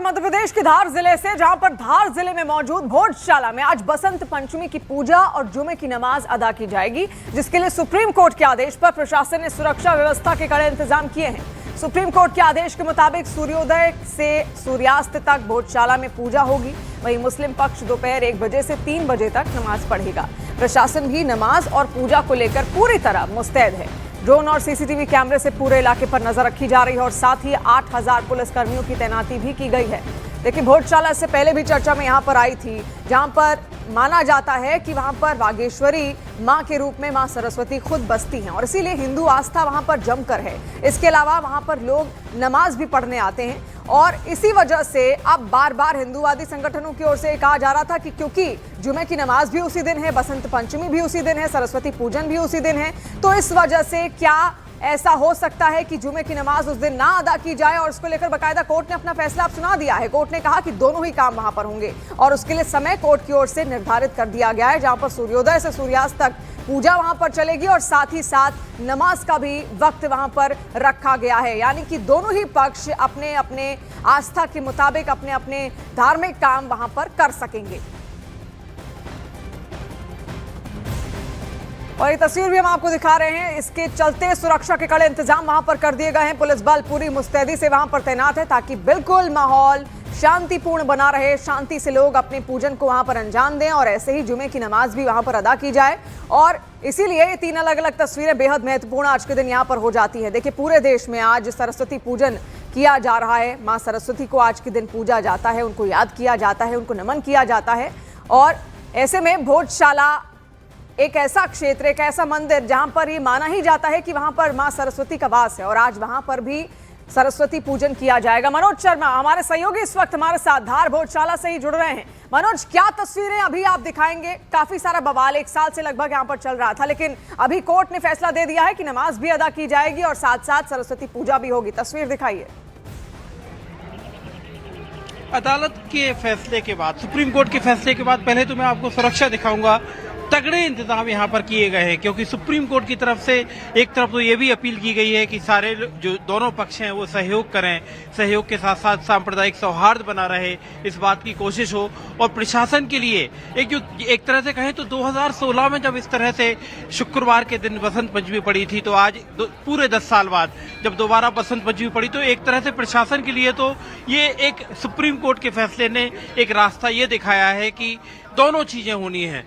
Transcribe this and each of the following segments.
मध्य प्रदेश के धार जिले से, जहां पर धार जिले में मौजूद भोजशाला में आज बसंत पंचमी की पूजा और जुमे की नमाज अदा की जाएगी, जिसके लिए सुप्रीम कोर्ट के आदेश पर प्रशासन ने सुरक्षा व्यवस्था के कड़े इंतजाम किए हैं। सुप्रीम कोर्ट के आदेश के मुताबिक सूर्योदय से सूर्यास्त तक भोजशाला में पूजा होगी। वहीं मुस्लिम पक्ष दोपहर 1 बजे से 3 बजे तक नमाज पढ़ेगा। प्रशासन भी नमाज और पूजा को लेकर पूरी तरह मुस्तैद है। ड्रोन और सीसीटीवी कैमरे से पूरे इलाके पर नजर रखी जा रही है और साथ ही 8000 पुलिसकर्मियों की तैनाती भी की गई है। देखिए, भोजशाला से पहले भी चर्चा में यहाँ पर आई थी, जहाँ पर माना जाता है कि वहाँ पर वागेश्वरी माँ के रूप में माँ सरस्वती खुद बसती हैं और इसीलिए हिंदू आस्था वहाँ पर जमकर है। इसके अलावा वहाँ पर लोग नमाज भी पढ़ने आते हैं और इसी वजह से अब बार बार हिंदूवादी संगठनों की ओर से कहा जा रहा था कि क्योंकि जुमे की नमाज भी उसी दिन है, बसंत पंचमी भी उसी दिन है, सरस्वती पूजन भी उसी दिन है, तो इस वजह से क्या ऐसा हो सकता है कि जुमे की नमाज उस दिन ना अदा की जाए। और उसको लेकर बाकायदा कोर्ट ने अपना फैसला अब सुना दिया है। कोर्ट ने कहा कि दोनों ही काम वहां पर होंगे और उसके लिए समय कोर्ट की ओर से निर्धारित कर दिया गया है, जहां पर सूर्योदय से सूर्यास्त तक पूजा वहां पर चलेगी और साथ ही साथ नमाज का भी वक्त वहां पर रखा गया है। यानी कि दोनों ही पक्ष अपने अपने आस्था के मुताबिक अपने अपने धार्मिक काम वहां पर कर सकेंगे। और ये तस्वीर भी हम आपको दिखा रहे हैं। इसके चलते सुरक्षा के कड़े इंतजाम वहां पर कर दिए गए हैं। पुलिस बल पूरी मुस्तैदी से वहां पर तैनात है ताकि बिल्कुल माहौल शांतिपूर्ण बना रहे, शांति से लोग अपने पूजन को वहां पर अंजाम दें और ऐसे ही जुमे की नमाज भी वहां पर अदा की जाए। और इसीलिए ये 3 अलग अलग तस्वीरें बेहद महत्वपूर्ण आज के दिन यहाँ पर हो जाती है। देखिए, पूरे देश में आज सरस्वती पूजन किया जा रहा है। माँ सरस्वती को आज के दिन पूजा जाता है, उनको याद किया जाता है, उनको नमन किया जाता है। और ऐसे में भोजशाला एक ऐसा क्षेत्र, एक ऐसा मंदिर जहां पर ये माना ही जाता है कि वहां पर मां सरस्वती का वास है और आज वहां पर भी सरस्वती पूजन किया जाएगा। मनोज शर्मा हमारे सहयोगी इस वक्त हमारे साथ धार भोजशाला से ही जुड़ रहे हैं। मनोज, क्या तस्वीरें अभी आप दिखाएंगे? काफी सारा बवाल 1 साल से लगभग यहाँ पर चल रहा था, लेकिन अभी कोर्ट ने फैसला दे दिया है कि नमाज भी अदा की जाएगी और साथ साथ सरस्वती पूजा भी होगी। तस्वीर दिखाइए। अदालत के फैसले के बाद, सुप्रीम कोर्ट के फैसले के बाद पहले तो मैं आपको सुरक्षा दिखाऊंगा। तगड़े इंतजाम यहाँ पर किए गए हैं क्योंकि सुप्रीम कोर्ट की तरफ से एक तरफ तो ये भी अपील की गई है कि सारे जो दोनों पक्ष हैं वो सहयोग करें, सहयोग के साथ साथ सांप्रदायिक सौहार्द बना रहे, इस बात की कोशिश हो। और प्रशासन के लिए एक तरह से कहें तो 2016 में जब इस तरह से शुक्रवार के दिन बसंत पंचमी पड़ी थी, तो आज पूरे 10 साल बाद जब दोबारा बसंत पंचमी पड़ी, तो एक तरह से प्रशासन के लिए तो ये एक सुप्रीम कोर्ट के फैसले ने एक रास्ता ये दिखाया है कि दोनों चीजें होनी है,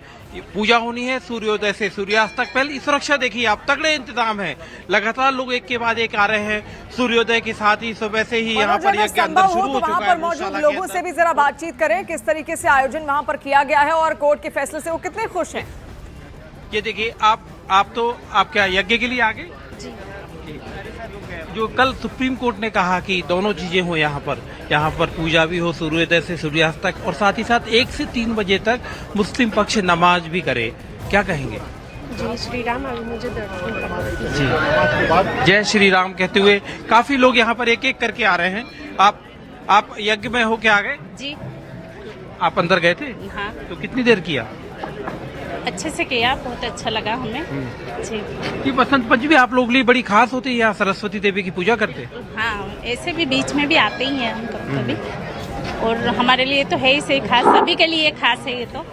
पूजा होनी है सूर्योदय से सूर्यास्त तक। पहले सुरक्षा देखिए आप, तगड़े इंतजाम है, लगातार लोग एक के बाद एक आ रहे हैं। सूर्योदय के साथ ही सुबह से ही यहाँ पर यज्ञ अंदर शुरू हो चुका है। मौजूद लोगों से भी जरा बातचीत करें, किस तरीके से आयोजन वहाँ पर किया गया है और कोर्ट के फैसले से वो कितने खुश हैं? ये देखिए, आप क्या यज्ञ के लिए आ गए? जो कल सुप्रीम कोर्ट ने कहा कि दोनों चीजें हो, यहाँ पर पूजा भी हो सूर्योदय से सूर्यास्त तक और साथ ही साथ 1 से 3 बजे तक मुस्लिम पक्ष नमाज भी करे, क्या कहेंगे? जय श्री राम। अभी मुझे दर्शन जी, जय श्री राम कहते हुए काफी लोग यहाँ पर एक एक करके आ रहे हैं। आप यज्ञ में हो के आ गए जी? आप अंदर गए थे? हाँ। तो कितनी देर किया? अच्छे से किया, बहुत अच्छा लगा हमें जी। ये बसंत पंचमी आप लोगों के लिए बड़ी खास होती है, यहाँ सरस्वती देवी की पूजा करते? हाँ, ऐसे भी बीच में भी आते ही हैं हम कभी, और हमारे लिए तो है ही से खास, सभी के लिए खास है ये तो।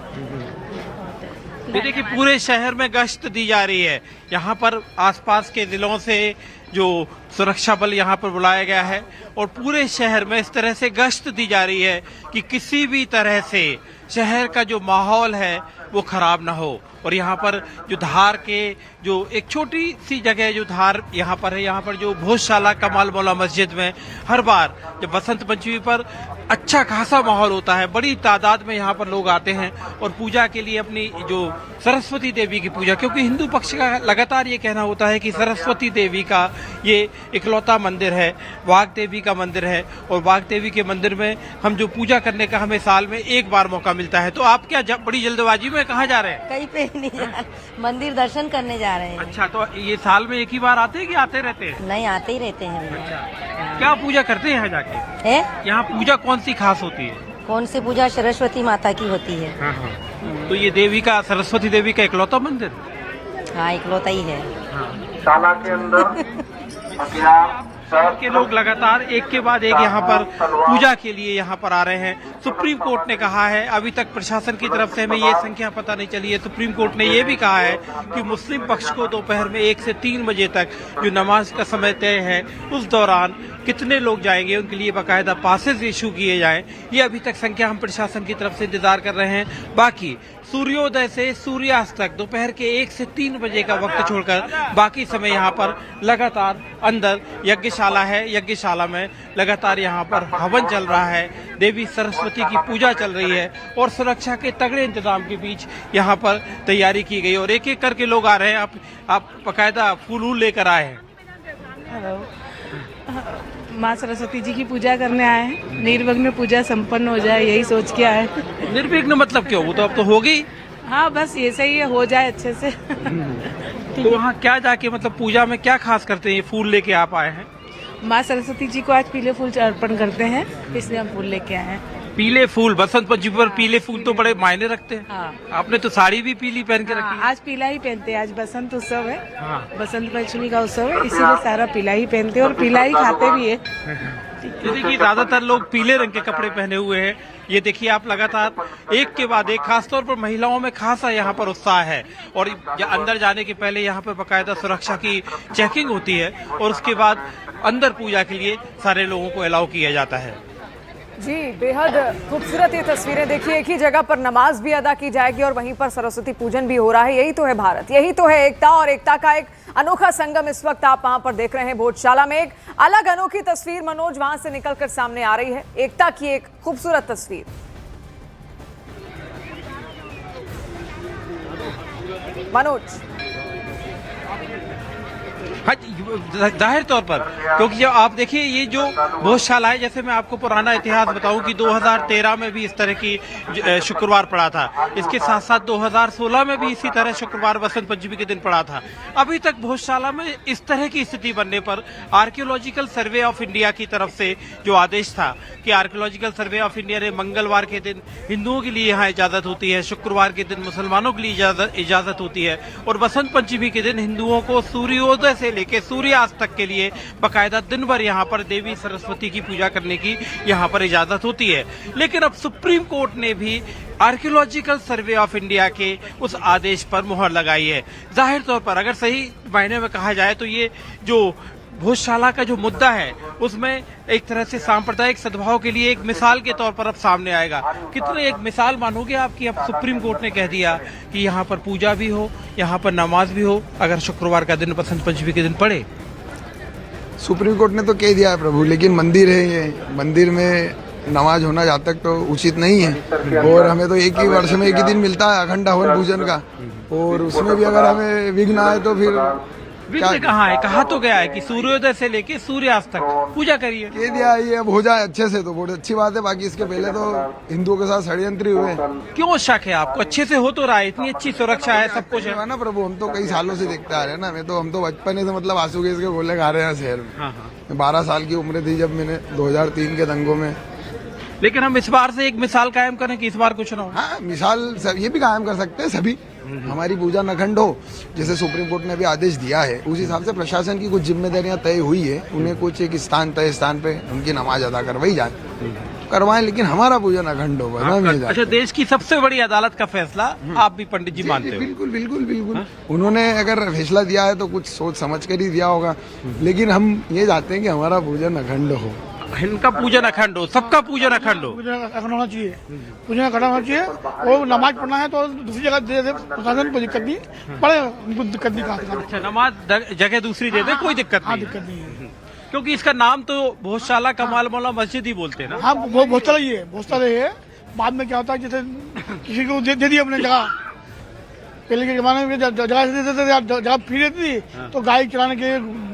देखिए, पूरे शहर में गश्त दी जा रही है। यहाँ पर आसपास के जिलों से जो सुरक्षा बल यहाँ पर बुलाया गया है और पूरे शहर में इस तरह से गश्त दी जा रही है कि किसी भी तरह से शहर का जो माहौल है वो खराब ना हो। और यहाँ पर जो धार के जो एक छोटी सी जगह जो धार यहाँ पर है, यहाँ पर जो भोजशाला कमाल मौला मस्जिद में हर बार जब बसंत पंचमी पर अच्छा खासा माहौल होता है, बड़ी तादाद में यहाँ पर लोग आते हैं और पूजा के लिए अपनी जो सरस्वती देवी की पूजा, क्योंकि हिंदू पक्ष का लगातार ये कहना होता है कि सरस्वती देवी का ये इकलौता मंदिर है, वाघ देवी का मंदिर है और वाघ देवी के मंदिर में हम जो पूजा करने का हमें साल में 1 बार मौका मिलता है। तो आप क्या बड़ी जल्दबाजी में कहाँ जा रहे हैं? कहीं पे नहीं जा रहे, मंदिर दर्शन करने जा रहे हैं। अच्छा, तो ये साल में 1 ही बार आते हैं कि आते रहते हैं? नहीं, आते ही रहते हैं। अच्छा, क्या पूजा करते हैं यहाँ जाके? है यहाँ पूजा कौन सी खास होती है? कौन सी पूजा? सरस्वती माता की होती है। हाँ। तो ये देवी का, सरस्वती देवी का इकलौता मंदिर? हाँ, इकलौता ही है। हाँ। शाला के अंदर हथियार शहर के लोग लगातार एक के बाद एक यहाँ पर पूजा के लिए यहाँ पर आ रहे हैं। सुप्रीम कोर्ट ने कहा है, अभी तक प्रशासन की तरफ से हमें ये संख्या पता नहीं चली है, सुप्रीम कोर्ट ने ये भी कहा है कि मुस्लिम पक्ष को दोपहर में 1 से 3 बजे तक जो नमाज का समय तय है उस दौरान कितने लोग जाएंगे उनके लिए बाकायदा पासेस इशू किए जाएं। ये अभी तक संख्या हम प्रशासन की तरफ से इंतजार कर रहे हैं। बाकी सूर्योदय से सूर्यास्त तक दोपहर के 1 से 3 बजे का वक्त छोड़कर बाकी समय यहाँ पर लगातार अंदर यज्ञशाला है, यज्ञशाला में लगातार यहाँ पर हवन चल रहा है, देवी सरस्वती की पूजा चल रही है और सुरक्षा के तगड़े इंतजाम के बीच यहाँ पर तैयारी की गई और एक एक करके लोग आ रहे हैं। आप बाकायदा फूल लेकर आए हैं। हेलो, माँ सरस्वती जी की पूजा करने आए हैं। निर्विघ्न पूजा संपन्न हो जाए यही सोच के आए हैं। निर्विघ्न मतलब क्यों, वो तो अब तो होगी। हाँ, बस ये सही है, हो जाए अच्छे से। तो वहाँ क्या जाके मतलब पूजा में क्या खास करते हैं, ये फूल लेके आप आए हैं? माँ सरस्वती जी को आज पीले फूल अर्पण करते हैं, इसलिए हम फूल लेके आए हैं। पीले फूल, बसंत पंचमी पर पीले फूल तो बड़े मायने रखते हैं। हाँ। आपने तो साड़ी भी पीली पहन के रखी है। आज पीला ही पहनते हैं, आज बसंत उत्सव है। हाँ। बसंत पंचमी का उत्सव है, इसीलिए सारा पीला ही पहनते हैं और पीला ही खाते भी है। जैसे कि ज्यादातर लोग पीले रंग के कपड़े पहने हुए हैं। ये देखिए आप लगातार एक के बाद एक, खासतौर पर महिलाओं में खासा यहाँ पर उत्साह है और अंदर जाने के पहले यहाँ पर बाकायदा सुरक्षा की चेकिंग होती है और उसके बाद अंदर पूजा के लिए सारे लोगों को अलाउ किया जाता है। जी, बेहद खूबसूरत ये तस्वीरें देखिए। एक ही जगह पर नमाज भी अदा की जाएगी और वहीं पर सरस्वती पूजन भी हो रहा है। यही तो है भारत, यही तो है एकता और एकता का एक अनोखा संगम इस वक्त आप वहां पर देख रहे हैं। भोजशाला में एक अलग अनोखी तस्वीर मनोज वहां से निकलकर सामने आ रही है, एकता की एक खूबसूरत तस्वीर। मनोज, हाँ, जाहिर तौर पर, क्योंकि जब आप देखिए ये जो भोजशाला है, जैसे मैं आपको पुराना इतिहास बताऊं कि 2013 में भी इस तरह की शुक्रवार पड़ा था, इसके साथ साथ 2016 में भी इसी तरह शुक्रवार बसंत पंचमी के दिन पड़ा था। अभी तक भोजशाला में इस तरह की स्थिति बनने पर आर्कियोलॉजिकल सर्वे ऑफ इंडिया की तरफ से जो आदेश था कि आर्कियोलॉजिकल सर्वे ऑफ इंडिया ने मंगलवार के दिन हिंदुओं के लिए यहाँ इजाजत होती है, शुक्रवार के दिन मुसलमानों के लिए इजाजत होती है और बसंत पंचमी के दिन हिंदुओं को सूर्योदय से लेके सूर्यास्त तक के लिए बाकायदा दिन भर यहाँ पर देवी सरस्वती की पूजा करने की यहाँ पर इजाजत होती है। लेकिन अब सुप्रीम कोर्ट ने भी आर्कियोलॉजिकल सर्वे ऑफ इंडिया के उस आदेश पर मुहर लगाई है। जाहिर तौर पर अगर सही मायने में कहा जाए तो ये जो भोजशाला का जो मुद्दा है उसमें एक तरह से सांप्रदायिक सद्भाव के लिए एक मिसाल के तौर पर अब सामने आएगा। कितने एक मिसाल मानोगे आपकी, अब सुप्रीम कोर्ट ने कह दिया कि यहाँ पर पूजा भी हो, यहाँ पर नमाज भी हो, अगर शुक्रवार का दिन बसंत पंचमी के दिन पड़े। सुप्रीम कोर्ट ने तो कह दिया है प्रभु, लेकिन मंदिर है, ये मंदिर में नमाज होना जहाँ तक तो उचित नहीं है और हमें तो एक ही वर्ष में एक ही दिन मिलता है अखंड हवन पूजन का, और उसमें भी अगर हमें विघ्न आए तो फिर विघ्न कहाँ है? कहा तो गया है कि सूर्योदय से लेके सूर्यास्त तक पूजा करिए। कह दिया ये अब हो जाए अच्छे से तो बहुत अच्छी बात है, बाकी इसके पहले तो हिंदुओं के साथ षड्यंत्र हुए। क्यों शक है आपको? अच्छे से हो तो रहा है, इतनी अच्छी सुरक्षा है, सब कुछ है ना प्रभु। हम तो कई सालों से देखते आ रहे हैं ना, हम तो बचपन से मतलब आंसू गैस के गोले खा रहे हैं शहर में। 12 साल की उम्र थी जब मैंने 2003 के दंगों में। लेकिन हम इस बार से एक मिसाल कायम करें कि इस बार कुछ ना हो। हाँ, मिसाल ये भी कायम कर सकते हैं सभी, हमारी पूजा नखंड हो जैसे सुप्रीम कोर्ट ने भी आदेश दिया है, उस हिसाब से प्रशासन की कुछ जिम्मेदारियां तय हुई है, उन्हें कुछ एक तय स्थान पे उनकी नमाज अदा करवाई जाए, करवाएं, लेकिन हमारा पूजा नखंड हो। अच्छा, देश की सबसे बड़ी अदालत का फैसला आप भी पंडित जी मानते हो? बिल्कुल बिल्कुल बिल्कुल। उन्होंने अगर फैसला दिया है तो कुछ सोच समझ कर ही दिया होगा, लेकिन हम ये चाहते हैं कि हमारा पूजा नखंड हो, इनका पूजन अखंड हो, सबका पूजन अखंड हो। पूजन अखंड होना चाहिए, पूजन अखंड होना चाहिए। और नमाज पढ़ना है तो दूसरी जगह दे दे, प्रशासन कोई दिक्कत नहीं, पढ़े उनको दिक्कत नहीं। कहा अच्छा, नमाज जगह दूसरी दे दे, कोई दिक्कत नहीं। दिक्कत नहीं है, क्योंकि इसका नाम तो भोजशाला कमाल मौला मस्जिद ही बोलते हैं ना। हाँ, बहुत सारा ही है, बहुत सारे है। बाद में क्या होता है, जैसे किसी को दे दी अपने जगह, पहले के जमाने में जगह फ्री रहती थी तो गाय चलाने के लिए,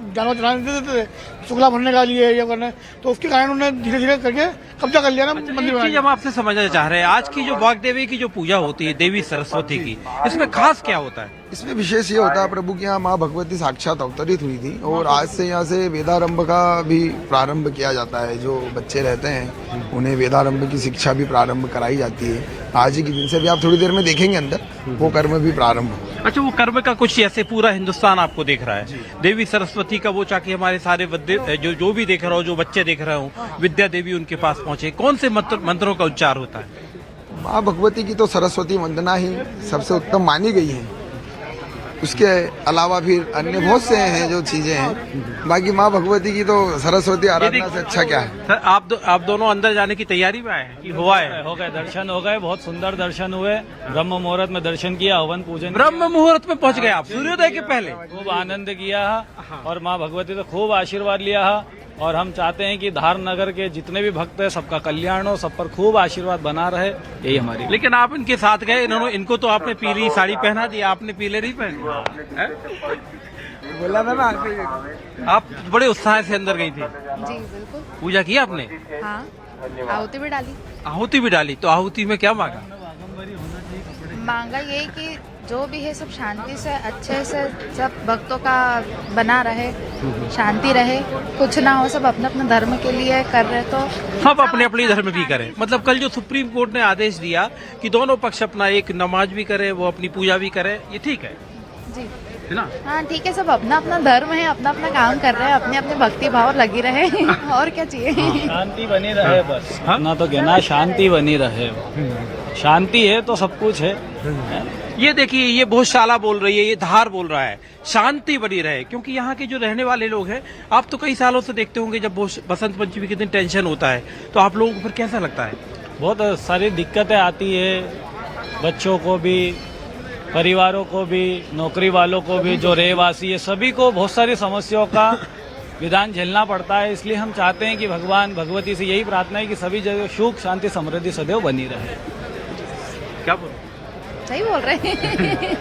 जानवर चलाने देते थे, शुक्ला भरने का लिए या करने, तो उसके कारण उन्होंने धीरे धीरे करके कब्जा कर लिया ना मंदिर में। हम आपसे समझना चाह रहे हैं, आज की जो वाग्देवी की जो पूजा होती है देवी सरस्वती की, इसमें खास क्या होता है? इसमें विशेष ये होता है प्रभु की यहाँ माँ भगवती साक्षात अवतरित हुई थी और आज से यहाँ से वेदारंभ का भी प्रारंभ किया जाता है। जो बच्चे रहते हैं उन्हें वेदारंभ की शिक्षा भी प्रारंभ कराई जाती है। आज ही के दिन से भी आप थोड़ी देर में देखेंगे अंदर वो कर्म भी प्रारंभ होगा। अच्छा, वो कर्म का कुछ ऐसे पूरा हिंदुस्तान आपको देख रहा है। देवी सरस्वती का वो चाहे हमारे सारे जो भी देख रहा हो, जो बच्चे देख रहे हो, विद्या देवी उनके पास पहुंचे, कौन से मंत्रों का उच्चार होता है? माँ भगवती की तो सरस्वती वंदना ही सबसे उत्तम मानी गई है। उसके अलावा फिर अन्य बहुत से हैं जो चीजें हैं, बाकी माँ भगवती की तो सरस्वती आराधना से अच्छा क्या है। सर, आप दोनों अंदर जाने की तैयारी में आए हैं कि हुआ है? हो गए, दर्शन हो गए, बहुत सुंदर दर्शन हुए। ब्रह्म मुहूर्त में दर्शन किया, हवन पूजन ब्रह्म मुहूर्त में पहुंच गए आप, सूर्योदय के पहले। खूब आनंद किया और माँ भगवती तो खूब आशीर्वाद लिया। और हम चाहते हैं कि धार नगर के जितने भी भक्त हैं सबका कल्याण हो, सब पर खूब आशीर्वाद बना रहे, यही हमारी। लेकिन आप इनके साथ गए, इनको तो आपने पीली साड़ी पहना दी, आपने पीले नहीं पहने। बोला था ना, आप बड़े उत्साह से अंदर गई थी। जी बिल्कुल। पूजा की आपने? हाँ, आहुति भी डाली। आहुति भी डाली, तो आहुति में क्या मांगा? मांगा यही कि जो भी है सब शांति से अच्छे से सब भक्तों का बना रहे, शांति रहे, कुछ ना हो, सब अपने अपने धर्म के लिए कर रहे, तो सब अपने अपने धर्म भी करें। मतलब कल जो सुप्रीम कोर्ट ने आदेश दिया कि दोनों पक्ष अपना एक नमाज भी करे, वो अपनी पूजा भी करे, ये ठीक है? जी है ना? हाँ ठीक है, सब अपना अपना धर्म है, अपना अपना काम कर रहे हैं, अपने अपने भक्ति भाव लगी रहे और क्या चाहिए। शांति बनी रहे बस, ना तो कहना, शांति बनी रहे। शांति है तो सब कुछ है। ये देखिए, ये भोजशाला बोल रही है, ये धार बोल रहा है शांति बनी रहे, क्योंकि यहाँ के जो रहने वाले लोग हैं, आप तो कई सालों से देखते होंगे जब बसंत पंचमी के दिन टेंशन होता है, तो आप लोगों को फिर कैसा लगता है? बहुत सारी दिक्कतें आती है, बच्चों को भी, परिवारों को भी, नौकरी वालों को भी, जो रहवासी है, सभी को बहुत सारी समस्याओं का विधान झेलना पड़ता है। इसलिए हम चाहते हैं कि भगवान भगवती से यही प्रार्थना है कि सभी जगह सुख शांति समृद्धि सदैव बनी रहे। क्या बोल सही बोल रहे हैं।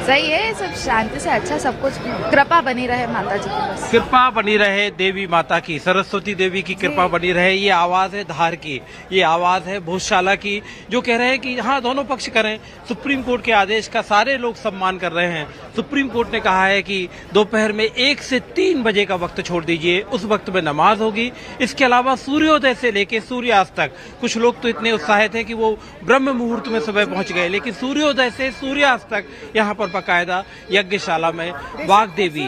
सही है, सब शांति से अच्छा, सब कुछ कृपा बनी रहे माता जी की, बस कृपा बनी रहे देवी माता की, सरस्वती देवी की कृपा बनी रहे। ये आवाज है धार की, ये आवाज है भोजशाला की, जो कह रहे हैं कि हाँ दोनों पक्ष करें। सुप्रीम कोर्ट के आदेश का सारे लोग सम्मान कर रहे हैं। सुप्रीम कोर्ट ने कहा है कि दोपहर में 1 से 3 बजे का वक्त छोड़ दीजिए, उस वक्त में नमाज होगी। इसके अलावा सूर्योदय से लेकर सूर्यास्त तक, कुछ लोग तो इतने उत्साहित हैं कि वो ब्रह्म मुहूर्त में सुबह पहुंच गए, लेकिन सूर्योदय से सूर्यास्त तक यहाँ पर बाकायदा यज्ञशाला में वाग देवी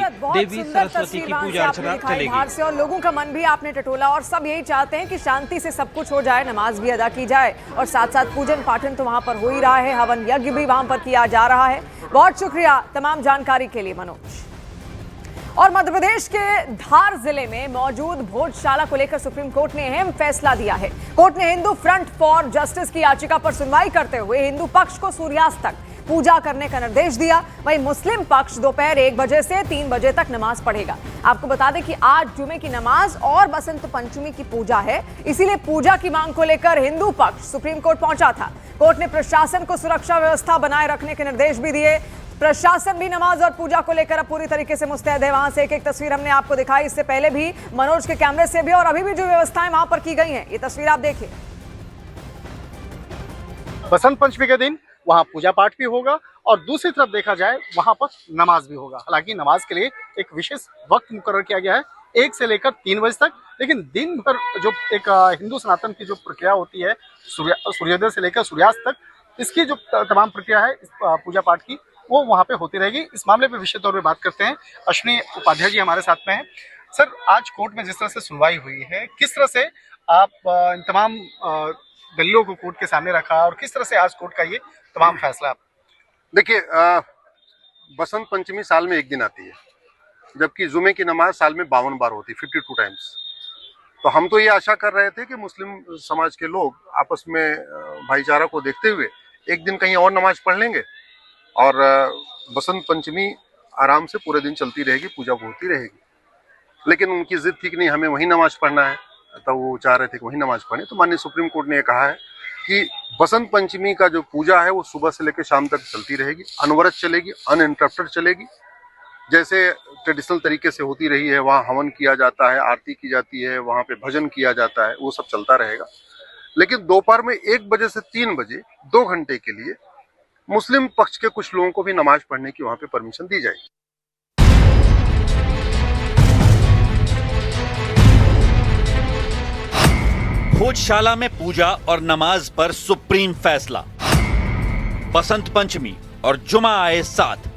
सरस्वती की पूजा अर्चना चलेगी। धार से, और लोगों का मन भी आपने टटोला, और सब यही चाहते हैं कि शांति से सब कुछ हो जाए, नमाज भी अदा की जाए, और साथ साथ पूजन पाठन तो वहां पर हो ही रहा है, हवन यज्ञ भी वहां पर किया जा रहा है। बहुत शुक्रिया तमाम जानकारी के लिए मनोज। और मध्य प्रदेश के धार जिले में मौजूद भोजशाला को लेकर सुप्रीम कोर्ट ने अहम फैसला दिया है। कोर्ट ने हिंदू फ्रंट फॉर जस्टिस की याचिका पर सुनवाई करते हुए हिंदू पक्ष को सूर्यास्त तक पूजा करने का निर्देश दिया। वहीं मुस्लिम पक्ष दोपहर 1 बजे से 3 बजे तक नमाज पढ़ेगा। आपको बता दें कि आज जुमे की नमाज और बसंत पंचमी की पूजा है, इसीलिए पूजा की मांग को लेकर हिंदू पक्ष सुप्रीम कोर्ट पहुंचा था। कोर्ट ने प्रशासन को सुरक्षा व्यवस्था बनाए रखने के निर्देश भी दिए। प्रशासन भी नमाज और पूजा को लेकर अब पूरी तरीके से मुस्तैद है। वहां से एक तस्वीर हमने आपको दिखाई, इससे पहले भी मनोज के कैमरे से भी, और अभी भी जो व्यवस्थाएं वहां पर की गई हैं, ये तस्वीर आप देखिए। बसंत पंचमी के दिन वहाँ पूजा पाठ भी होगा और दूसरी तरफ देखा जाए वहाँ पर नमाज भी होगा। हालांकि नमाज के लिए एक विशेष वक्त मुकर्रर किया गया है 1 से लेकर 3 बजे तक, लेकिन दिन भर जो एक हिंदू सनातन की जो प्रक्रिया होती है सूर्योदय से लेकर सूर्यास्त तक, इसकी जो तमाम प्रक्रिया है इस पूजा पाठ की, वो वहाँ पे होती रहेगी। इस मामले पे विशेष तौर पे बात करते हैं, अश्विनी उपाध्याय जी हमारे साथ में हैं। सर, आज कोर्ट में जिस तरह से सुनवाई हुई है, किस तरह से आप इन तमाम दलीलों को कोर्ट के सामने रखा और किस तरह से आज कोर्ट का ये तमाम फैसला? देखिए, बसंत पंचमी साल में 1 दिन आती है, जबकि जुमे की नमाज साल में 52 बार होती है, 52 टाइम्स। तो हम तो ये आशा कर रहे थे कि मुस्लिम समाज के लोग आपस में भाईचारा को देखते हुए एक दिन कहीं और नमाज पढ़ लेंगे और बसंत पंचमी आराम से पूरे दिन चलती रहेगी, पूजा होती रहेगी। लेकिन उनकी जिद थी कि नहीं, हमें वही नमाज पढ़ना है, तो वो चाह रहे थे कि वही नमाज पढ़े। तो माननीय सुप्रीम कोर्ट ने ये कहा है कि बसंत पंचमी का जो पूजा है वो सुबह से लेकर शाम तक चलती रहेगी, अनवरत चलेगी, अनइंटरप्टेड चलेगी, जैसे ट्रेडिशनल तरीके से होती रही है। वहाँ हवन किया जाता है, आरती की जाती है, वहाँ पे भजन किया जाता है, वो सब चलता रहेगा। लेकिन दोपहर में 1 बजे से 3 बजे 2 घंटे के लिए मुस्लिम पक्ष के कुछ लोगों को भी नमाज पढ़ने की वहाँ पे परमिशन दी जाएगी। भोजशाला में पूजा और नमाज पर सुप्रीम फैसला। बसंत पंचमी और जुमा आए साथ।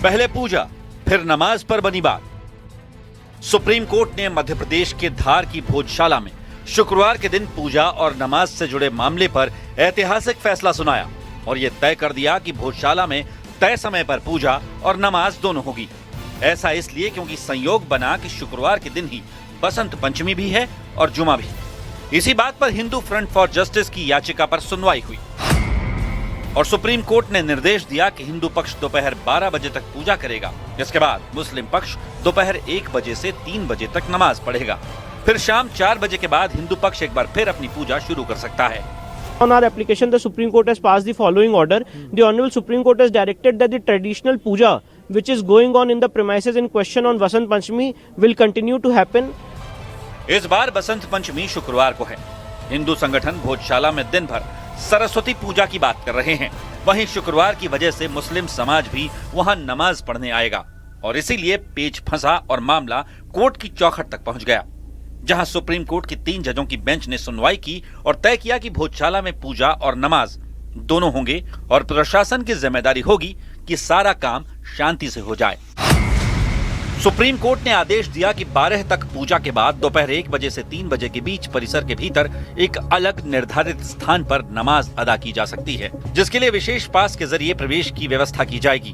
पहले पूजा फिर नमाज पर बनी बात। सुप्रीम कोर्ट ने मध्य प्रदेश के धार की भोजशाला में शुक्रवार के दिन पूजा और नमाज से जुड़े मामले पर ऐतिहासिक फैसला सुनाया और यह तय कर दिया कि भोजशाला में तय समय पर पूजा और नमाज दोनों होगी। ऐसा इसलिए क्योंकि संयोग बना कि शुक्रवार के दिन ही बसंत पंचमी भी है और जुमा भी। इसी बात पर हिंदू फ्रंट फॉर जस्टिस की याचिका पर सुनवाई हुई और सुप्रीम कोर्ट ने निर्देश दिया कि हिंदू पक्ष दोपहर 12 बजे तक पूजा करेगा। इसके बाद मुस्लिम पक्ष दोपहर 1 बजे से 3 बजे तक नमाज पढ़ेगा। फिर शाम 4 बजे के बाद हिंदू पक्ष एक बार फिर अपनी पूजा शुरू कर सकता है। On our application, the Supreme Court has passed the following order. The Honorable Supreme Court has directed that the traditional puja, which is going on in the premises in question on Vasant Panchami, will continue to happen. इस बार बसंत पंचमी शुक्रवार को है। हिंदू संगठन भोजशाला में दिन भर सरस्वती पूजा की बात कर रहे हैं। वहीं शुक्रवार की वजह से मुस्लिम समाज भी वहां नमाज पढ़ने आएगा और इसीलिए पेच फंसा और मामला कोर्ट की चौखट तक पहुंच गया, जहां सुप्रीम कोर्ट की 3 जजों की बेंच ने सुनवाई की और तय किया कि भोजशाला में पूजा और नमाज दोनों होंगे और प्रशासन की जिम्मेदारी होगी कि सारा काम शांति से हो जाए। सुप्रीम कोर्ट ने आदेश दिया कि 12 तक पूजा के बाद दोपहर 1 बजे से 3 बजे के बीच परिसर के भीतर एक अलग निर्धारित स्थान पर नमाज अदा की जा सकती है, जिसके लिए विशेष पास के जरिए प्रवेश की व्यवस्था की जाएगी।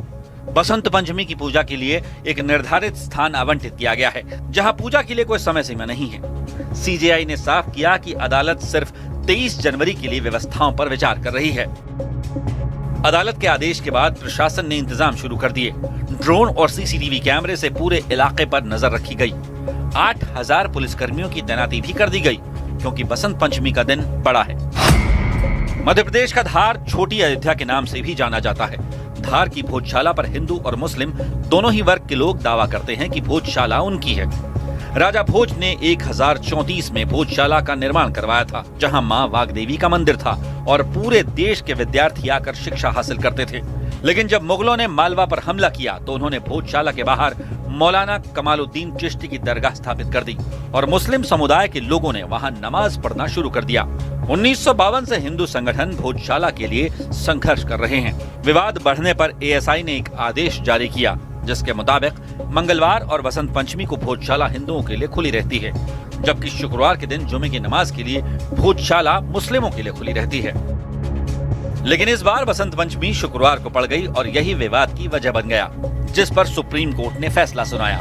बसंत पंचमी की पूजा के लिए एक निर्धारित स्थान आवंटित किया गया है, जहां पूजा के लिए कोई समय सीमा नहीं है। सीजेआई ने साफ किया कि अदालत सिर्फ 23 जनवरी के लिए व्यवस्थाओं पर विचार कर रही है। अदालत के आदेश के बाद प्रशासन ने इंतजाम शुरू कर दिए। ड्रोन और सीसीटीवी कैमरे से पूरे इलाके पर नजर रखी गई। 8000 पुलिसकर्मियों की तैनाती भी कर दी गई, क्योंकि बसंत पंचमी का दिन बड़ा है। मध्य प्रदेश का धार छोटी अयोध्या के नाम से भी जाना जाता है। धार की भोजशाला पर हिंदू और मुस्लिम दोनों ही वर्ग के लोग दावा करते हैं कि भोजशाला उनकी है। राजा भोज ने 1034 में भोजशाला का निर्माण करवाया था, जहां मां वाग्देवी का मंदिर था और पूरे देश के विद्यार्थी आकर शिक्षा हासिल करते थे। लेकिन जब मुगलों ने मालवा पर हमला किया तो उन्होंने भोजशाला के बाहर मौलाना कमालुद्दीन चिश्ती की दरगाह स्थापित कर दी और मुस्लिम समुदाय के लोगों ने वहां नमाज पढ़ना शुरू कर दिया। 1952 से हिंदू संगठन भोजशाला के लिए संघर्ष कर रहे हैं। विवाद बढ़ने पर एएसआई ने एक आदेश जारी किया, जिसके मुताबिक मंगलवार और बसंत पंचमी को भोजशाला हिंदुओं के लिए खुली रहती है, जबकि शुक्रवार के दिन जुमे की नमाज के लिए भोजशाला मुस्लिमों के लिए खुली रहती है। लेकिन इस बार बसंत पंचमी शुक्रवार को पड़ गई और यही विवाद की वजह बन गया, जिस पर सुप्रीम कोर्ट ने फैसला सुनाया।